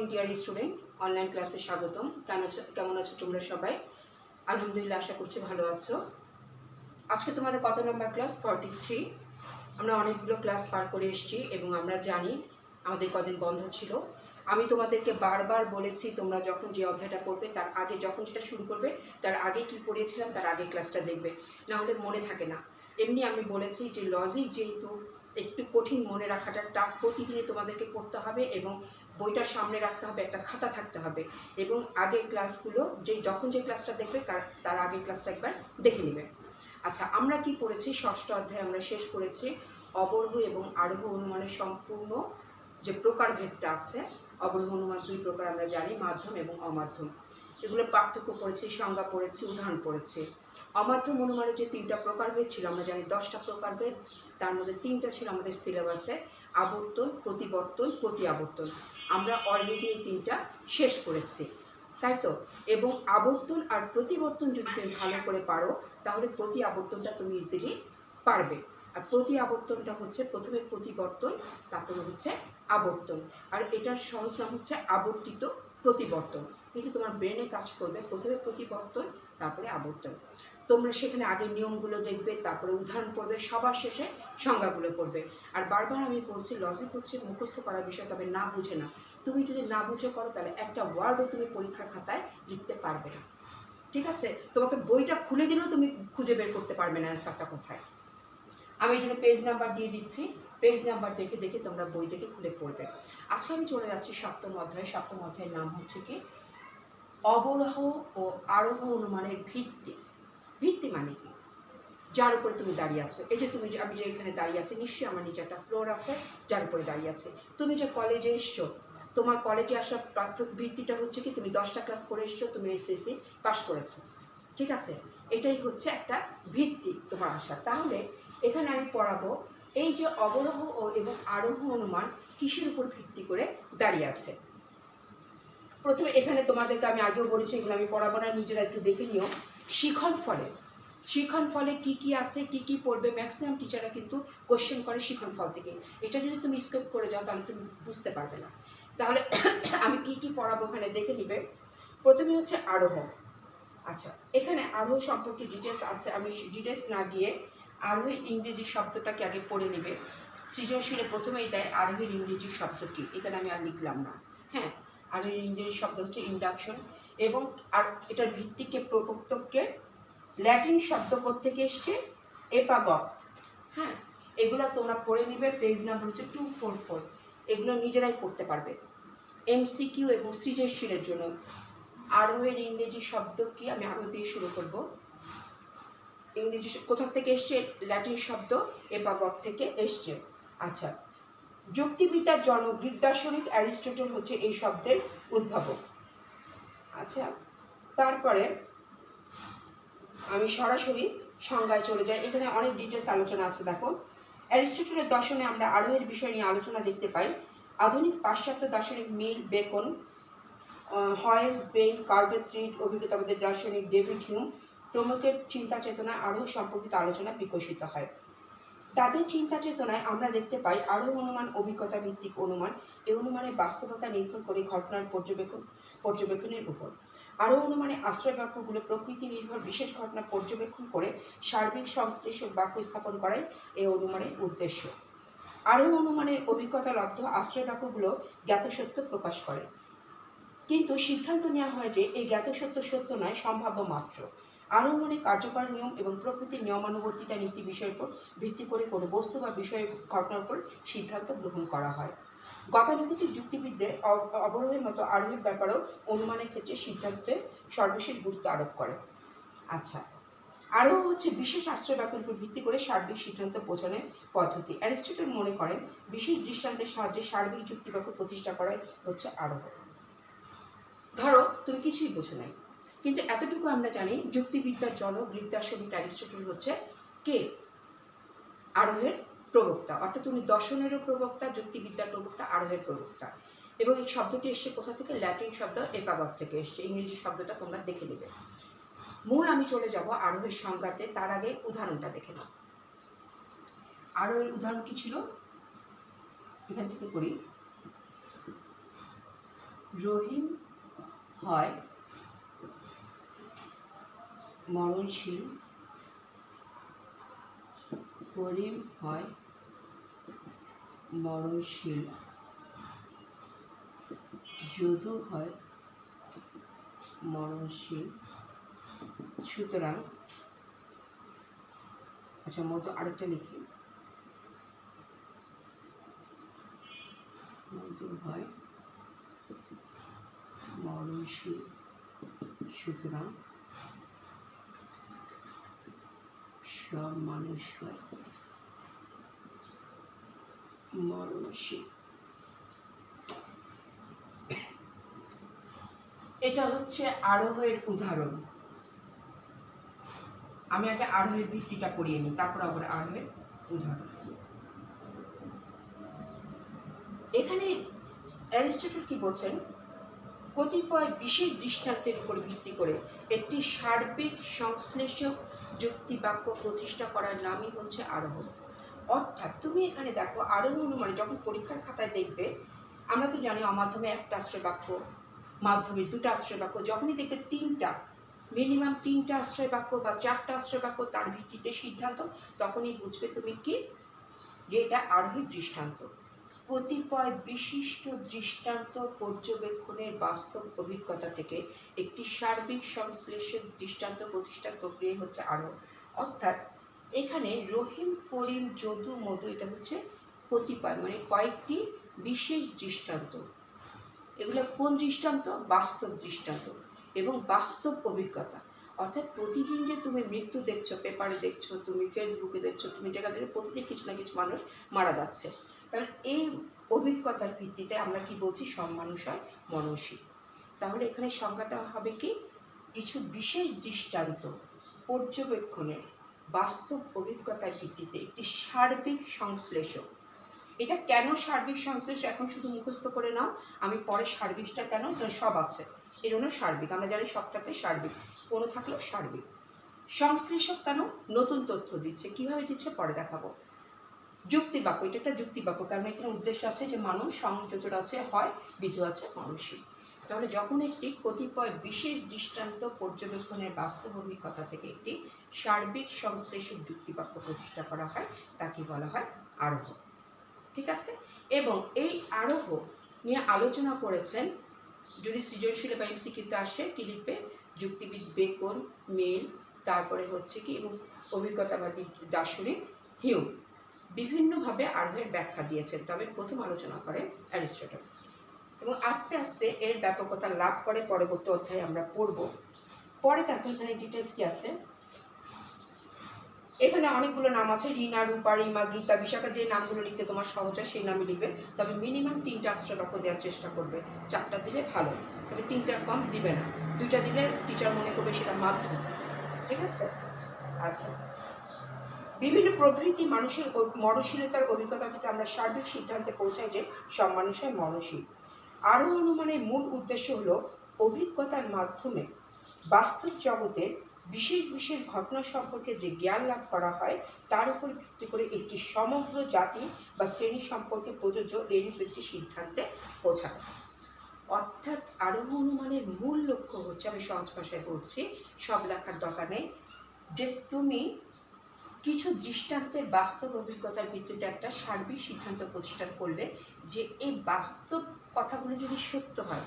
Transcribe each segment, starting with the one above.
Morning dear student, online ক্লাসে স্বাগতম। কেমন আছো তোমরা সবাই? আলহামদুলিল্লাহ, আশা করছি ভালো আছো। আজকে তোমাদের কত নম্বর ক্লাস? 43। আমরা অনেকগুলো ক্লাস পার করে এসেছি এবং আমরা জানি আমাদের কদিন বন্ধ ছিল। আমি তোমাদেরকে বারবার বলেছি তোমরা যখন যে অধ্যায়টা পড়বে তার আগে, যখন যেটা শুরু করবে তার আগে কী পড়িয়েছিলাম তার আগে ক্লাসটা দেখবে, না হলে মনে থাকে না। এমনি আমি বলেছি যে লজিক যেহেতু একটু কঠিন, মনে রাখাটা টাফ, প্রতিদিনই তোমাদেরকে পড়তে হবে এবং বইটা সামনে রাখতে হবে, একটা খাতা থাকতে হবে এবং আগের ক্লাসগুলো যখন যে ক্লাসটা দেখবে তার আগের ক্লাসটা একবার দেখে নেবে। আচ্ছা, আমরা কি পড়েছি? ষষ্ঠ অধ্যায়ে আমরা শেষ করেছি অবরোহ এবং আরোহ অনুমানের সম্পূর্ণ যে প্রকারভেদটা আছে। অবরোহ অনুমান দুই প্রকার আমরা জানি, মাধ্যম এবং অমাধ্যম। এগুলো পার্থক্য পড়েছি, সংজ্ঞা পড়েছি, উদাহরণ পড়েছি। অমাধ্যম অনুমানের যে তিনটা প্রকারভেদ ছিল, আমরা জানি 10টা প্রকারভেদ, তার মধ্যে 3টা ছিল আমাদের সিলেবাসে, আবর্তন, প্রতিবর্তন, প্রতি আবর্তন। আমরা অলরেডি এই 3টা শেষ করেছি, তাই তো? এবং আবর্তন আর প্রতিবর্তন যদি তুমি ভালো করে পারো তাহলে প্রতি আবর্তনটা তুমি ইজিলি পারবে। আর প্রতি আবর্তনটা হচ্ছে প্রথমে প্রতিবর্তন, তারপরে হচ্ছে আবর্তন। আর এটার সহজ নাম হচ্ছে আবর্তিত প্রতিবর্তন। কিন্তু তোমার ব্রেনে কাজ করবে প্রথমে প্রতিবর্তন, তারপরে আবর্তন। তোমরা সেখানে আগের নিয়মগুলো দেখবে, তারপরে উদাহরণ পড়বে, সবার শেষে সংজ্ঞাগুলো পড়বে। আর বারবার আমি বলছি, লজিক হচ্ছে মুখস্থ করার বিষয়, তবে না বুঝে না। তুমি যদি না বুঝে করো তাহলে একটা ওয়ার্ডও তুমি পরীক্ষার খাতায় লিখতে পারবে না, ঠিক আছে? তোমাকে বইটা খুলে দিলেও তুমি খুঁজে বের করতে পারবে না অ্যান্সারটা কোথায়। আমি এই জন্য পেজ নাম্বার দিয়ে দিচ্ছি, পেজ নাম্বার দেখে দেখে তোমরা বই থেকে খুলে পড়বে। আজকে আমি চলে যাচ্ছি সপ্তম অধ্যায়। সপ্তম অধ্যায়ের নাম হচ্ছে কি? অবরোহ ও আরোহ অনুমানের ভিত্তি। ভিত্তি মানে কি? যার উপরে তুমি দাঁড়িয়ে আছো। এই যে আমি যে এখানে দাঁড়িয়ে আছি, নিশ্চয়ই আমার নিচে একটা ফ্লোর আছে যার উপরে দাঁড়িয়ে আছে। তুমি যে কলেজে এসছো, তোমার কলেজে আসার ভিত্তিটা হচ্ছে কি? তুমি 10টা ক্লাস পড়ে এসছো, তুমি এসএসসি পাস করেছো, ঠিক আছে? এটাই হচ্ছে একটা ভিত্তি তোমার আসার। তাহলে এখানে আমি পড়াবো এই যে অবরোহ এবং আরোহ অনুমান কিসের উপর ভিত্তি করে দাঁড়িয়ে আছে। প্রথমে এখানে তোমাদেরকে আমি আগেও বলেছি, এগুলো আমি পড়াবো না, নিজেরা একটু দেখে নিও। শিখন ফলে কি কি আছে, কি কি পড়বে। ম্যাক্সিমাম টিচাররা কিন্তু কোশ্চেন করে শিখন ফল থেকে। এটা যদি তুমি স্কিপ করে যাও তাহলে তুমি বুঝতে পারবে না। তাহলে আমি কি কি পড়াবো এখানে দেখে নিবে। প্রথমে হচ্ছে আরোহ। আচ্ছা, এখানে আরোহ সম্পর্কে ডিটেলস আছে, আমি ডিটেলস না গিয়ে আরোহের ইংরেজি শব্দটাকে আগে পড়ে নিবে। সৃজনশীলে প্রথমেই দেয় আরোহের ইংরেজি শব্দ কি, এখানে আমি আর লিখলাম না। হ্যাঁ, আরোহের ইংরেজি শব্দ হচ্ছে ইন্ডাকশন, এবং আর এটার ভিত্তিকে প্রবর্তককে ল্যাটিন শব্দ থেকে এসছে এপাগক। হ্যাঁ, এগুলো তোমরা পড়ে নিবে। পেজ নাম্বার হচ্ছে 244। এগুলো নিজেরাই পড়তে পারবে এমসিকিউ এবং সৃজনশীলের জন্য। আরোহের ইংরেজি শব্দ কি, আমি আরো দিয়ে শুরু করব। ইংরেজি কোথা থেকে এসছে? ল্যাটিন শব্দ এপাগক থেকে এসছে। আচ্ছা, যুক্তিবিদ্যার জনক গ্রিক দার্শনিক অ্যারিস্টটল হচ্ছে এই শব্দের উদ্ভাবক। আচ্ছা, তারপরে আমি সরাসরি সংজ্ঞায় চলে যাই। এখানে অনেক ডিটেলস আলোচনা আছে। দেখো, অ্যারিস্টটলের দর্শনে আমরা আরোহের বিষয় নিয়ে আলোচনা দেখতে পাই। আধুনিক পাশ্চাত্য দার্শনিক মিল, বেকন, হয়েস, বেন, কার্ভেথ্রিড, অভিজ্ঞতাবাদের দার্শনিক ডেভিড হিউম প্রমুখের চিন্তা চেতনায় আরোহ সম্পর্কিত আলোচনা বিকশিত হয়। তাদের চিন্তা চেতনায় আমরা দেখতে পাই আরোহ অনুমান অভিজ্ঞতা ভিত্তিক অনুমান। এই অনুমানের বাস্তবতা নির্ভর করে ঘটনার পর্যবেক্ষণের উপর। আরোহ অনুমানে আশ্রয় বাক্যগুলো প্রকৃতি নির্ভর বিশেষ ঘটনা পর্যবেক্ষণ করে সার্বিক সংশ্লেষক বাক্য স্থাপন করাই এই অনুমানের উদ্দেশ্য। আরোহ অনুমানের অভিজ্ঞতালব্ধ আশ্রয় বাক্যগুলো জ্ঞাত সত্য প্রকাশ করে, কিন্তু সিদ্ধান্ত নেওয়া হয় যে এই জ্ঞাত সত্য সত্য নয়, সম্ভাব্য মাত্র। আরোহ মানে কার্যকর নিয়ম এবং প্রকৃতির নিয়মানুবর্তিতা নীতি বিষয়ের উপর ভিত্তি করে কোনো বস্তু বা বিষয়ের ঘটনার উপর সিদ্ধান্ত গ্রহণ করা হয়। গতানুগতিক যুক্তিবিদ্যায় অবরোহের মতো আরোহের ব্যাপারেও অনুমানের ক্ষেত্রে সিদ্ধান্তে সর্বশেষ গুরুত্ব আরোপ করে। আচ্ছা, আরোহ হচ্ছে বিশেষ আশ্রয় বাক্যের উপর ভিত্তি করে সার্বিক সিদ্ধান্ত বোঝানোর পদ্ধতি। অ্যারিস্টটল মনে করেন বিশেষ দৃষ্টান্তের সাহায্যে সার্বিক যুক্তিবাক্য প্রতিষ্ঠা করাই হচ্ছে আরোহ। ধরো তুমি কিছুই বোঝো নাই, কিন্তু এতটুকু আমরা জানি যুক্তিবিদ্যার জনক গ্রিক দার্শনিক অ্যারিস্টটল হচ্ছে কে? আরোহের প্রবক্তা। অর্থাৎ তুমি দর্শনেরও প্রবক্তা, যুক্তিবিদ্যার প্রবক্তা, আরোহের প্রবক্তা। এবং এই শব্দটি এসছে কোথা থেকে? ল্যাটিন শব্দ এপাগক থেকে এসছে। ইংরেজি শব্দটা তোমরা দেখে নেবে। মূল আমি চলে যাব আরোহের সংজ্ঞাতে, তার আগে উদাহরণটা দেখে নাও। আরোহের উদাহরণ কি ছিল? এখান থেকে করি। রহিম হয় মরণশীল, করিম হয় মরণশীল, যদু হয় মরণশীল। সুতরাং আচ্ছা মতো আরেকটা লিখি, মধু হয় মরণশীল, সুতরাং সব মানুষ হয় মরণশীল। এটা হচ্ছে আরোহের উদাহরণ। আমি আগে আরোহের ভিত্তিটা পড়িয়ে নিই, তারপর আবার আরোহের উদাহরণ। এখানে অ্যারিস্টটল কি বলছেন, কতিপয় বিশেষ দৃষ্টান্তের উপর ভিত্তি করে একটি সার্বিক সংশ্লেষক যুক্তিবাক্য প্রতিষ্ঠা করার নামই হচ্ছে আরোহ। অর্থাৎ তুমি এখানে দেখো আরোহ অনুমানে যখন পরীক্ষার খাতায় দেখবে, আমরা তো জানি অমাধ্যমে একটা আশ্রয় বাক্য, মাধ্যমে দুটো আশ্রয় বাক্য, যখনই দেখবে তিনটা, মিনিমাম তিনটা আশ্রয় বাক্য বা চারটা আশ্রয় বাক্য, তার ভিত্তিতে সিদ্ধান্ত, তখনই বুঝবে তুমি কি যে এটা আরোহী দৃষ্টান্ত। কতিপয় বিশিষ্ট দৃষ্টান্ত পর্যবেক্ষণের বাস্তব অভিজ্ঞতা থেকে একটি সার্বিক সংশ্লেষক দৃষ্টান্ত প্রতিষ্ঠার প্রক্রিয়া হচ্ছে আরোহ। অর্থাৎ এখানে রহিম, করিম, যদু, মধু, এটা হচ্ছে কতিপয় মানে কয়েকটি বিশেষ দৃষ্টান্ত। এগুলো কোন দৃষ্টান্ত? বাস্তব দৃষ্টান্ত এবং বাস্তব অভিজ্ঞতা। অর্থাৎ প্রতিদিন যে তুমি মৃত্যু দেখছো, পেপারে দেখছো, তুমি ফেসবুকে দেখছো, তুমি যেখানে প্রতিদিন কিছু না কিছু মানুষ মারা যাচ্ছে, কারণ এই অভিজ্ঞতার ভিত্তিতে আমরা কি বলছি, সব মানুষ হয় মরণশীল। তাহলে এখানে সংজ্ঞাটা হবে কি, কিছু বিশেষ দৃষ্টান্ত পর্যবেক্ষণে বাস্তব অভিজ্ঞতার ভিত্তিতে একটি সার্বিক সংশ্লেষক। এটা কেন সার্বিক সংশ্লেষ এখন শুধু মুখস্থ করে নাও, আমি পরে সার্বিকটা কেন, সব আছে এই জন্য সার্বিক, আমরা জানি সব থাকলে সার্বিক, কোনো থাকলেও সার্বিক। সংশ্লেষক কেন? নতুন তথ্য দিচ্ছে। কিভাবে দিচ্ছে পরে দেখাবো। যুক্তিবাক্য, এটা একটা যুক্তিবাক্য, কারণ এখানে উদ্দেশ্য আছে যে মানুষ সংযোজন আছে, হয় বিধু আছে মানুষই। তাহলে যখন একটি কতিপয় বিশেষ দৃষ্টান্ত পর্যবেক্ষণের বাস্তব অভিজ্ঞতা থেকে একটি সার্বিক সংশ্লেষক যুক্তিবাক্য প্রতিষ্ঠা করা হয়, তাকে বলা হয় আরোহ। ঠিক আছে? এবং এই আরোহ নিয়ে আলোচনা করেছেন, যদি সৃজনশীল বা এমসিকিউতে আসে কি লিখবে, যুক্তিবিদ বেকন, মিল, তারপরে হচ্ছে কি এবং অভিজ্ঞতাবাদী দার্শনিক হিউম বিভিন্নভাবে আরোহের ব্যাখ্যা দিয়েছেন। তবে প্রথম আলোচনা করেন অ্যারিস্টটল এবং আস্তে আস্তে এর ব্যাপকতা লাভ করে পরবর্তী অধ্যায়ে আমরা পড়ব। পরে দেখো এখানে ডিটেলস কি আছে। এখানে অনেকগুলো নাম আছে, রিনা, রূপা, রিমা, গীতা, বিশাখা, যে নামগুলো লিখতে তোমার সহজ হয় সেই নামই লিখবে। তবে মিনিমাম 3টা আশ্রয় বাক্য দেওয়ার চেষ্টা করবে, 4টা দিলে ভালো, তবে 3টার কম দিবে না। 2টা দিলে টিচার মনে করবে সেটা মাধ্যম। ঠিক আছে? আচ্ছা, বিভিন্ন প্রভৃতি মানুষের মরণশীলতার অভিজ্ঞতা থেকে আমরা সার্বিক সিদ্ধান্তে পৌঁছাই যে সব মানুষ হয় মরণশীল। আরোহ অনুমানের মূল উদ্দেশ্য হলো অভিজ্ঞতার মাধ্যমে বাস্তব জগতের বিশেষ বিশেষ ঘটনা সম্পর্কে যে জ্ঞান লাভ করা হয় তার উপর ভিত্তি করে একটি সমগ্র জাতি বা শ্রেণী সম্পর্কে প্রযোজ্য এরূপ একটি সিদ্ধান্তে পৌঁছানো। অর্থাৎ আরোহ অনুমানের মূল লক্ষ্য হচ্ছে, আমি সহজ ভাষায় বলছি, সব লেখার দরকার নেই, যে তুমি কিছু দৃষ্টান্তের বাস্তব অভিজ্ঞতার ভিত্তিতে একটা সার্বিক সিদ্ধান্ত প্রতিষ্ঠা করলে যে এই বাস্তব কথাগুলো যদি সত্য হয়,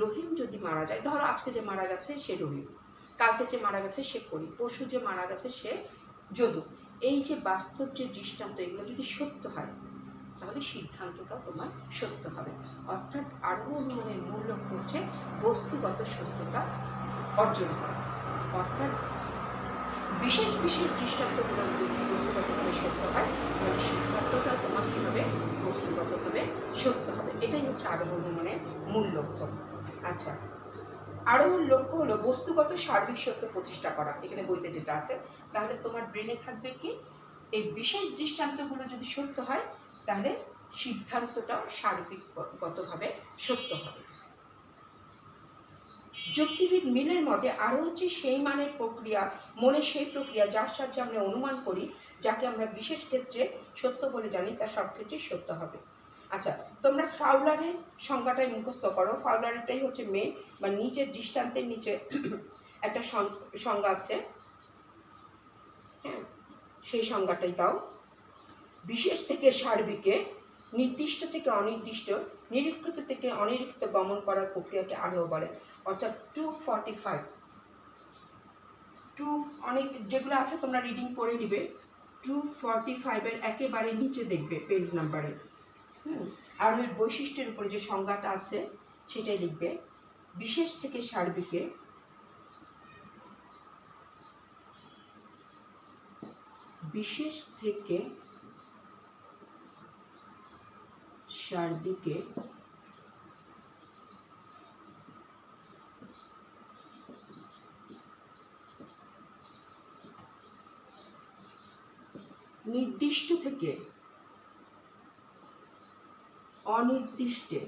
রহিম যদি মারা যায়, ধরো আজকে যে মারা গেছে সে রহিম, কালকে যে মারা গেছে সে করিম, পরশু যে মারা গেছে সে যদু, এই যে বাস্তব যে দৃষ্টান্ত এগুলো যদি সত্য হয় তাহলে সিদ্ধান্তটাও তোমার সত্য হবে। অর্থাৎ আরোহ অনুমানের মূল লক্ষ্য হচ্ছে বস্তুগত সত্যতা অর্জন করা। অর্থাৎ বিশেষ বিশেষ দৃষ্টান্তগুলো যদি বস্তুগতভাবে সত্য হয় তাহলে সিদ্ধান্তটা তোমার কী হবে, বস্তুগতভাবে সত্য হবে। এটাই হচ্ছে আরোহ অনুমানের মূল লক্ষ্য। আচ্ছা, আরোহর লক্ষ্য হলো বস্তুগত সার্বিক সত্য প্রতিষ্ঠা করা, এখানে বইতে যেটা আছে। তাহলে তোমার ব্রেনে থাকবে কি, এই বিশেষ দৃষ্টান্তগুলো যদি সত্য হয় তাহলে সিদ্ধান্তটাও সার্বিকগতভাবে সত্য হবে। যুক্তিবিদ মিলের মতে আরও হচ্ছে সেই মানের প্রক্রিয়া, মনে সেই প্রক্রিয়া যার সাহায্যে আমরা অনুমান করি, যাকে আমরা বিশেষ ক্ষেত্রে সত্য বলে জানি তা সব ক্ষেত্রে সত্য হবে। আচ্ছা, তোমরা ফাউলারের সংজ্ঞাটাই মুখস্থ করো। ফাউলারেরটাই হচ্ছে মেন, বা নিচে দৃষ্টান্তের নিচে একটা সংজ্ঞা আছে, হ্যাঁ, সেই সংজ্ঞাটাই দাও। বিশেষ থেকে সার্বিকে, নির্দিষ্ট থেকে অনির্দিষ্ট, নিরীক্ষিত থেকে অনিরীক্ষিত গমন করার প্রক্রিয়াকে আরও বলে। অর্থাৎ 245 অনেক যেগুলো আছে তোমরা রিডিং করে নিবে। 245-এর একেবারে নিচে দেখবে পেজ নাম্বারে, আর ওই বৈশিষ্ট্যের উপরে যে সংজ্ঞাটা আছে সেটাই লিখবে। বিশেষ থেকে সার্বিকে, বিশেষ থেকে সার্বিকে নির্দিষ্ট থেকে অনির্দিষ্টে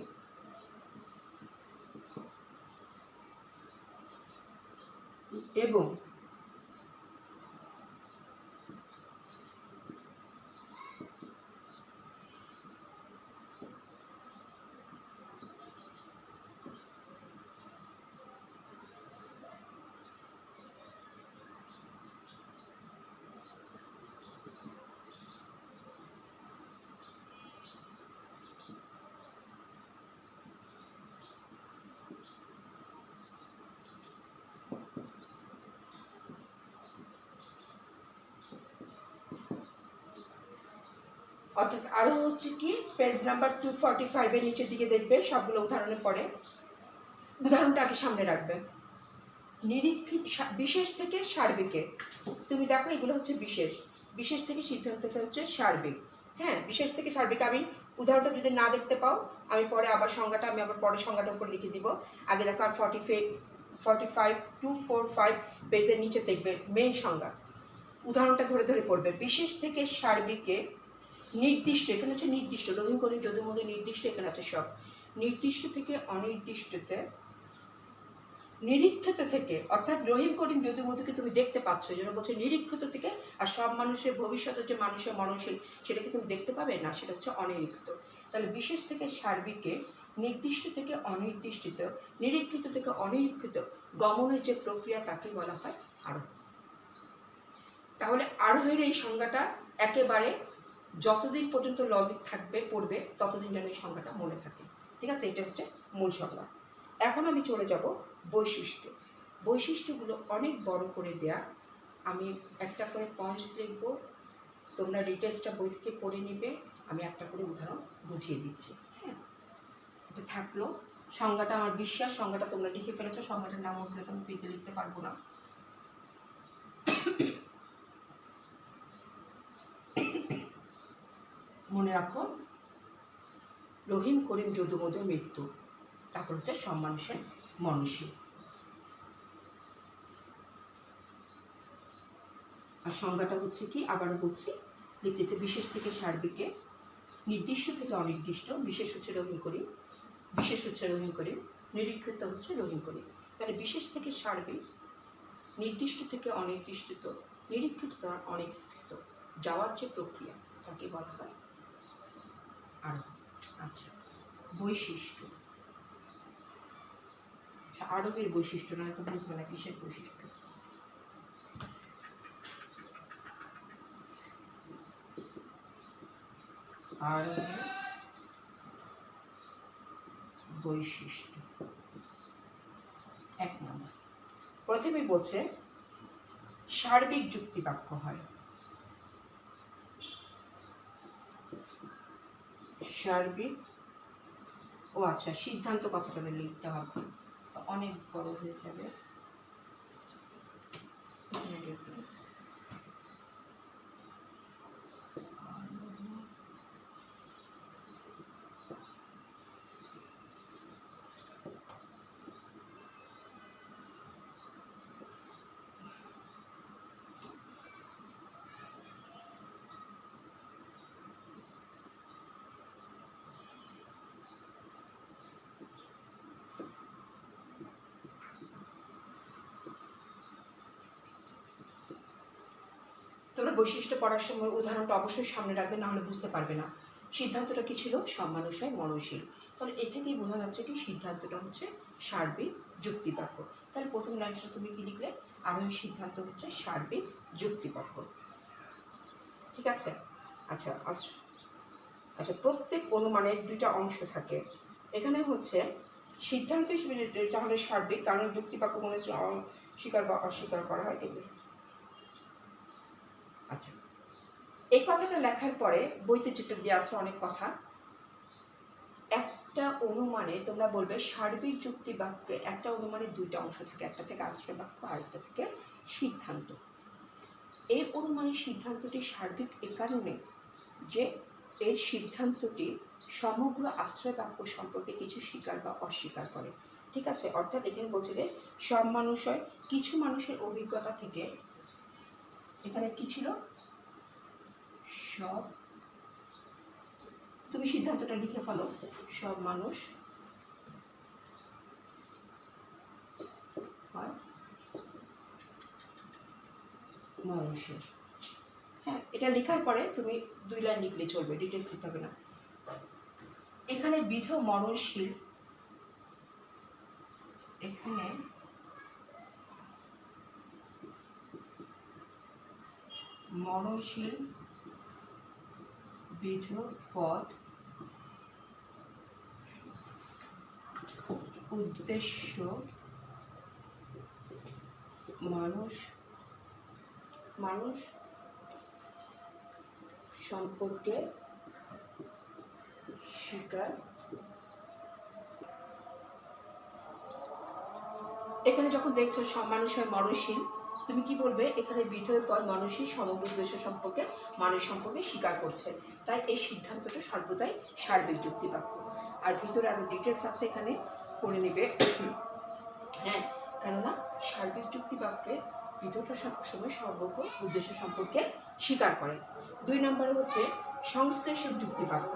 এবং অর্থাৎ আরও হচ্ছে কি পেজ নাম্বার 245-এর নিচের দিকে দেখবে সবগুলো উদাহরণে পড়ে। উদাহরণটা আগে সামনে রাখবে। নিরীক্ষিত বিশেষ থেকে সার্বিকে, তুমি দেখো এগুলো হচ্ছে বিশেষ থেকে সিদ্ধান্তটা হচ্ছে সার্বিক। হ্যাঁ, বিশেষ থেকে সার্বিক। আমি উদাহরণটা যদি না দেখতে পাও আমি পরে আবার সংজ্ঞাটা আমি আবার পরে সংজ্ঞাটার উপর লিখে দিব। আগে দেখো আর 245 পেজের নিচে দেখবে মেইন সংজ্ঞা। উদাহরণটা ধরে ধরে পড়বে। বিশেষ থেকে সার্বিকে নির্দিষ্ট, এখানে হচ্ছে নির্দিষ্ট, রহিম করিম যদুর মধ্যে নির্দিষ্ট এখানে আছে সব। নির্দিষ্ট থেকে অনির্দিষ্টতে, নিরীক্ষিত থেকে, অর্থাৎ রহিম করিম যদুর মধ্যে তুমি দেখতে পাচ্ছ, যেন বলছে নিরীক্ষিত থেকে। আর সব মানুষের ভবিষ্যতের যে মানুষের মননশীল সেটাকে তুমি দেখতে পাবে না, সেটা হচ্ছে অনিরীক্ষিত। তাহলে বিশেষ থেকে সার্বিকে, নির্দিষ্ট থেকে অনির্দিষ্ট, নিরীক্ষিত থেকে অনিরীক্ষিত গমনের যে প্রক্রিয়া তাকে বলা হয় আরোহ। তাহলে আরোহের এই সংজ্ঞাটা একেবারে যতদিন পর্যন্ত লজিক থাকবে পড়বে ততদিন যেন এই সংজ্ঞাটা মনে থাকে। ঠিক আছে, এটা হচ্ছে মূল সংজ্ঞা। এখন আমি চলে যাব বৈশিষ্ট্য। বৈশিষ্ট্যগুলো অনেক বড় করে দেয়া, আমি একটা করে পয়েন্টস লিখব, তোমরা ডিটেলসটা বই থেকে পড়ে নিবে, আমি একটা করে উদাহরণ বুঝিয়ে দিচ্ছি। হ্যাঁ, এটা থাকলো সংজ্ঞাটা। আমার বিশ্বাস সংজ্ঞাটা তোমরা লিখে ফেলেছো, সংজ্ঞাটার নাম বুঝলে তো আমি পেজে লিখতে পারবো না। মনে রাখো, রহিম করিম যদু মধুর মৃত্যু, তারপর হচ্ছে সব মানুষের মননশীল। আর সংজ্ঞাটা হচ্ছে কি, আবারও বলছি লিখিতে, বিশেষ থেকে সার্বিকে, নির্দিষ্ট থেকে অনির্দিষ্ট, বিশেষ হচ্ছে রহিম করিম, নিরীক্ষিত হচ্ছে রহিম করিম। তাহলে বিশেষ থেকে সার্বিক, নির্দিষ্ট থেকে অনির্দিষ্ট, নিরীক্ষিত অনিরীক্ষিত যাওয়ার যে প্রক্রিয়া তাকে বলা হয় আরোহ। আচ্ছা, বৈশিষ্ট্য। আচ্ছা, আরোহের বৈশিষ্ট্য নয় তো বুঝবে না কিসের বৈশিষ্ট্য। আরোহের বৈশিষ্ট্য 1 নম্বর। প্রথমে বলছে সার্বিক যুক্তি বাক্য হয়। সার্বিক, ও আচ্ছা, সিদ্ধান্ত কথাটা লিখতে হবে, তো অনেক বড় হয়ে যাবে। তোমরা বৈশিষ্ট্য পড়ার সময় উদাহরণটা অবশ্যই সামনে রাখবে, না হলে বুঝতে পারবে না। সিদ্ধান্তটা কি ছিল? সব মানুষই মননশীল। তাহলে এ থেকেই বোঝা যাচ্ছে কি সিদ্ধান্তটা হচ্ছে সার্বিক যুক্তিবাক্য। তাহলে প্রথম লাইনটা তুমি কি লিখলে? আরোহী সিদ্ধান্ত হচ্ছে সার্বিক যুক্তিবাক্য। ঠিক আছে? আচ্ছা আচ্ছা আচ্ছা, প্রত্যেক অনুমানের দুইটা অংশ থাকে। এখানে হচ্ছে সিদ্ধান্ত হিসেবে যেটা হলো সার্বিক, কারণ যুক্তিবাক্য কোনো স্বীকার বা অস্বীকার করা হয় কিন্তু। আচ্ছা, এই কথাটা লেখার পরে বইতে যেটা দেওয়া আছে অনেক কথা, একটা অনুমানে তোমরা বলবে সার্বিক যুক্তি বাক্যে একটা অনুমানে দুইটা অংশ থাকে, একটা থেকে আশ্রয় বাক্য, আরেকটা থেকে সিদ্ধান্ত। এই অনুমানের সিদ্ধান্তটি সার্বিক এ কারণে যে এর সিদ্ধান্তটি সমগ্র আশ্রয় বাক্য সম্পর্কে কিছু স্বীকার বা অস্বীকার করে। ঠিক আছে? অর্থাৎ এখানে বলছে যে সব মানুষ হয়, কিছু মানুষের অভিজ্ঞতা থেকে, এখানে কি ছিল? সব, তুমি সিদ্ধান্তটা লিখে ফেলো, সব মানুষ হয় মরণশীল। হ্যাঁ, এটা লেখার পরে তুমি 2 লাইন লিখলে চলবে, ডিটেলস লিখতে হবে না। এখানে বিধ মরণশীল, এখানে মরণশীল বিধ পদ উদ্দেশ্য মানুষ সম্পর্কে স্বীকার। এখানে যখন দেখছো সব মানুষ হয় মরণশীল, তুমি কি বলবে? এখানে বিধেয় পদ মানুষই সমগ্র উদ্দেশ্য সম্পর্কে, মানুষ সম্পর্কে স্বীকার করছে, তাই এই সিদ্ধান্তটা সর্বদাই সার্বিক যুক্তিবাক্য। আর ভিতরে আরো ডিটেলস আছে, এখানে পড়ে নেবে। হ্যাঁ, কেননা সার্বিক যুক্তিবাক্যে বিধটা সবসময় সমগ্র উদ্দেশ্য সম্পর্কে স্বীকার করে। 2 নম্বরে হচ্ছে সংশ্লেষক যুক্তিবাক্য।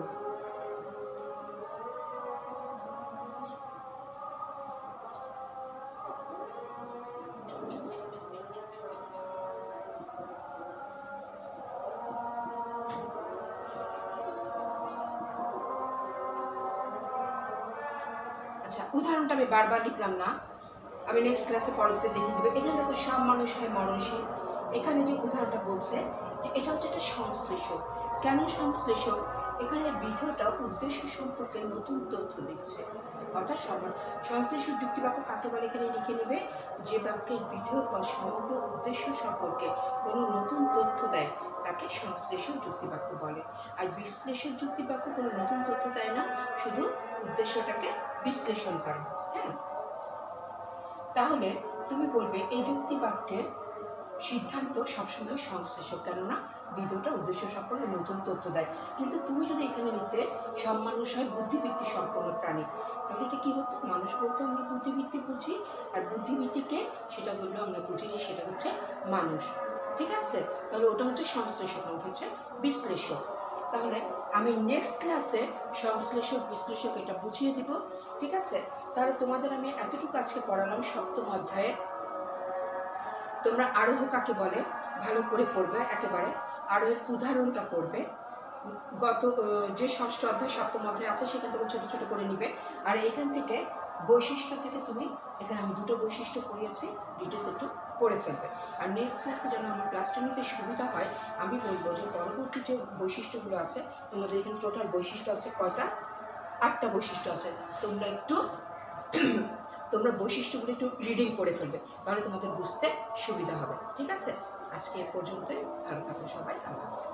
আচ্ছা, উদাহরণটা আমি বারবার লিখলাম না, আমি নেক্সট ক্লাসে পরবর্তী দেখিয়ে দেবে। এখানে দেখো সব মানুষ হয় মরণশীল, এখানে যে উদাহরণটা বলছে যে এটা হচ্ছে একটা সংশ্লেষক। কেন সংশ্লেষক? এখানে বিধটা উদ্দেশ্য সম্পর্কে নতুন তথ্য দিচ্ছে, অর্থাৎ সংশ্লেষক যুক্তিবাক্য কাকে বলে? এখানে লিখে নেবে যে বাক্যের বিধেয় পদ সমগ্র উদ্দেশ্য সম্পর্কে কোনো নতুন তথ্য দেয় তাকে সংশ্লেষক যুক্তিবাক্য বলে। আর বিশ্লেষক যুক্তিবাক্য কোনো নতুন তথ্য দেয় না, শুধু উদ্দেশ্যটাকে বিশ্লেষণ করে। হ্যাঁ, তাহলে তুমি বলবে এই যুক্তিবাক্যের সিদ্ধান্ত সবসময় সংশ্লেষক, কেননা বিধটা উদ্দেশ্য সম্পর্কে নতুন তথ্য দেয়। কিন্তু তুমি যদি এখানে নিতে সব মানুষ হয় বুদ্ধিবৃত্তি সম্পন্ন প্রাণী, তাহলে এটা কী হতো? মানুষ বলতে আমরা বুদ্ধিবৃত্তি বুঝি, আর বুদ্ধিবৃত্তিকে সেটা বললেও আমরা বুঝি যে সেটা হচ্ছে মানুষ। ঠিক আছে? তাহলে ওটা হচ্ছে সংশ্লেষক, ওটা হচ্ছে বিশ্লেষক। তাহলে আমি নেক্সট ক্লাসে সংশ্লেষক বিশ্লেষক এটা বুঝিয়ে দিব। ঠিক আছে? তাহলে তোমাদের আমি এতটুকু আজকে পড়ালাম 7ম অধ্যায়ের। তোমরা আরোহ কাকে বলে ভালো করে পড়বে, একেবারে আরোহের উদাহরণটা পড়বে। গত যে 6ষ্ঠ অধ্যায় 7ম অধ্যায় আছে সেখান থেকে ছোটো ছোটো করে নিবে। আর এখান থেকে বৈশিষ্ট্য থেকে তুমি, এখানে আমি 2টো বৈশিষ্ট্য পড়িয়েছি, ডিটেলস একটু পড়ে ফেলবে। আর নেক্সট ক্লাসে যেন আমার ক্লাসটা নিতে সুবিধা হয়, আমি বলবো যে পরবর্তী যে বৈশিষ্ট্যগুলো আছে, তোমাদের এখানে টোটাল বৈশিষ্ট্য আছে কয়টা? 8টা বৈশিষ্ট্য আছে। তোমরা বৈশিষ্ট্যগুলো একটু রিডিং করে ফেলবে, তাহলে তোমাদের বুঝতে সুবিধা হবে। ঠিক আছে? আজকে এ পর্যন্তই। ভালো থাকো সবাই। আল্লাহ হাফেজ।